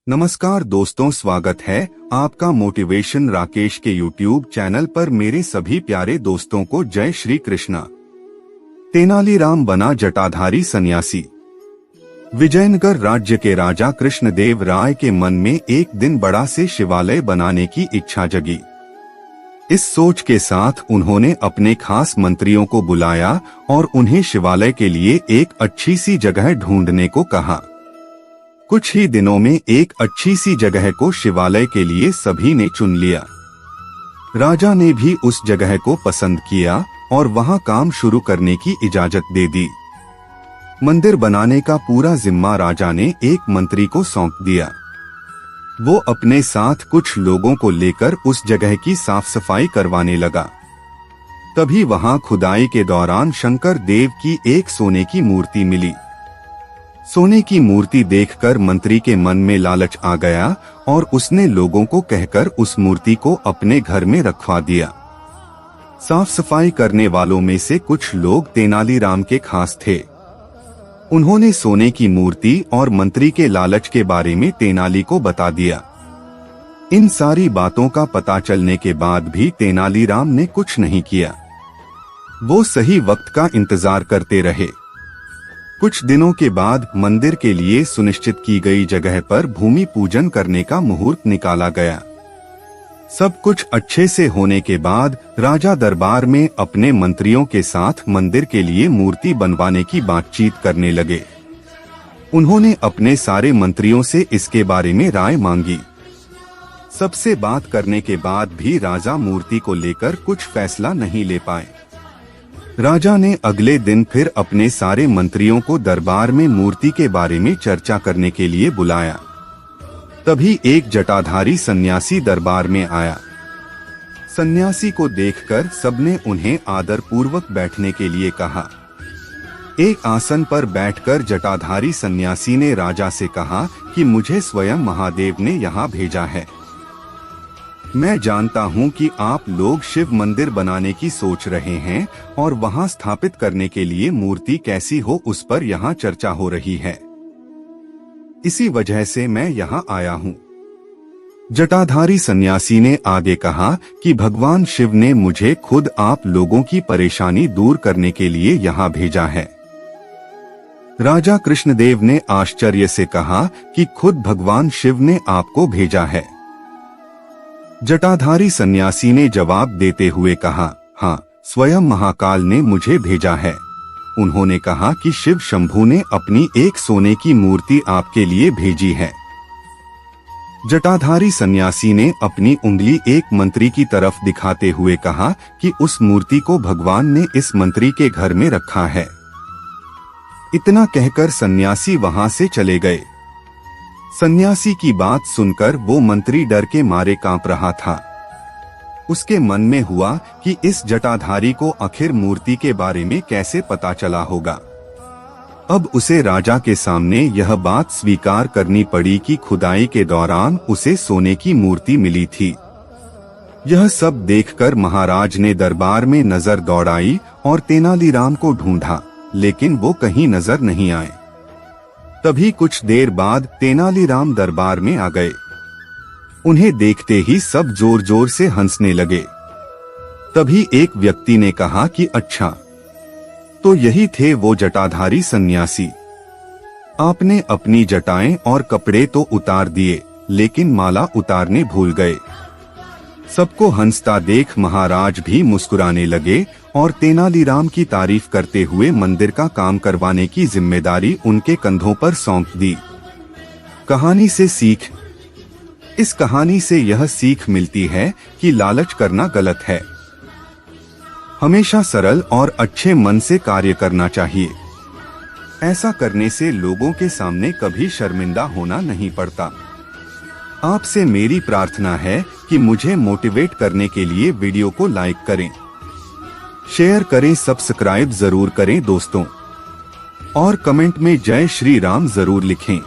नमस्कार दोस्तों, स्वागत है आपका मोटिवेशन राकेश के YouTube चैनल पर। मेरे सभी प्यारे दोस्तों को जय श्री कृष्णा। तेनालीराम बना जटाधारी सन्यासी। विजयनगर राज्य के राजा कृष्णदेव राय के मन में एक दिन बड़ा से शिवालय बनाने की इच्छा जगी। इस सोच के साथ उन्होंने अपने खास मंत्रियों को बुलाया और उन्हें शिवालय के लिए एक अच्छी सी जगह ढूंढने को कहा। कुछ ही दिनों में एक अच्छी सी जगह को शिवालय के लिए सभी ने चुन लिया। राजा ने भी उस जगह को पसंद किया और वहां काम शुरू करने की इजाजत दे दी। मंदिर बनाने का पूरा जिम्मा राजा ने एक मंत्री को सौंप दिया। वो अपने साथ कुछ लोगों को लेकर उस जगह की साफ सफाई करवाने लगा। तभी वहां खुदाई के दौरान शंकर देव की एक सोने की मूर्ति मिली। सोने की मूर्ति देखकर मंत्री के मन में लालच आ गया और उसने लोगों को कहकर उस मूर्ति को अपने घर में रखवा दिया। साफ सफाई करने वालों में से कुछ लोग तेनालीराम के खास थे। उन्होंने सोने की मूर्ति और मंत्री के लालच के बारे में तेनाली को बता दिया। इन सारी बातों का पता चलने के बाद भी तेनालीराम ने कुछ नहीं किया। वो सही वक्त का इंतजार करते रहे। कुछ दिनों के बाद मंदिर के लिए सुनिश्चित की गई जगह पर भूमि पूजन करने का मुहूर्त निकाला गया। सब कुछ अच्छे से होने के बाद राजा दरबार में अपने मंत्रियों के साथ मंदिर के लिए मूर्ति बनवाने की बातचीत करने लगे। उन्होंने अपने सारे मंत्रियों से इसके बारे में राय मांगी। सबसे बात करने के बाद भी राजा मूर्ति को लेकर कुछ फैसला नहीं ले पाए। राजा ने अगले दिन फिर अपने सारे मंत्रियों को दरबार में मूर्ति के बारे में चर्चा करने के लिए बुलाया। तभी एक जटाधारी सन्यासी दरबार में आया। सन्यासी को देखकर सबने उन्हें आदर पूर्वक बैठने के लिए कहा। एक आसन पर बैठकर जटाधारी सन्यासी ने राजा से कहा कि मुझे स्वयं महादेव ने यहाँ भेजा है। मैं जानता हूँ कि आप लोग शिव मंदिर बनाने की सोच रहे हैं और वहाँ स्थापित करने के लिए मूर्ति कैसी हो उस पर यहाँ चर्चा हो रही है। इसी वजह से मैं यहाँ आया हूँ। जटाधारी सन्यासी ने आगे कहा कि भगवान शिव ने मुझे खुद आप लोगों की परेशानी दूर करने के लिए यहाँ भेजा है। राजा कृष्णदेव ने आश्चर्य से कहा कि खुद भगवान शिव ने आपको भेजा है। जटाधारी सन्यासी ने जवाब देते हुए कहा, हाँ, स्वयं महाकाल ने मुझे भेजा है। उन्होंने कहा कि शिव शंभू ने अपनी एक सोने की मूर्ति आपके लिए भेजी है। जटाधारी सन्यासी ने अपनी उंगली एक मंत्री की तरफ दिखाते हुए कहा कि उस मूर्ति को भगवान ने इस मंत्री के घर में रखा है। इतना कहकर सन्यासी वहां से चले गए। सन्यासी की बात सुनकर वो मंत्री डर के मारे कांप रहा था। उसके मन में हुआ कि इस जटाधारी को आखिर मूर्ति के बारे में कैसे पता चला होगा। अब उसे राजा के सामने यह बात स्वीकार करनी पड़ी कि खुदाई के दौरान उसे सोने की मूर्ति मिली थी। यह सब देखकर महाराज ने दरबार में नजर दौड़ाई और तेनालीराम को ढूंढा, लेकिन वो कहीं नजर नहीं आए। तभी कुछ देर बाद तेनालीराम दरबार में आ गए। उन्हें देखते ही सब जोर जोर से हंसने लगे। तभी एक व्यक्ति ने कहा कि अच्छा, तो यही थे वो जटाधारी सन्यासी। आपने अपनी जटाएं और कपड़े तो उतार दिए, लेकिन माला उतारने भूल गए। सबको हंसता देख महाराज भी मुस्कुराने लगे और तेनालीराम की तारीफ करते हुए मंदिर का काम करवाने की जिम्मेदारी उनके कंधों पर सौंप दी। कहानी से सीख। इस कहानी से यह सीख मिलती है कि लालच करना गलत है। हमेशा सरल और अच्छे मन से कार्य करना चाहिए। ऐसा करने से लोगों के सामने कभी शर्मिंदा होना नहीं पड़ता। आपसे मेरी प्रार्थना है कि मुझे मोटिवेट करने के लिए वीडियो को लाइक करें, शेयर करें, सब्सक्राइब जरूर करें दोस्तों, और कमेंट में जय श्री राम जरूर लिखें।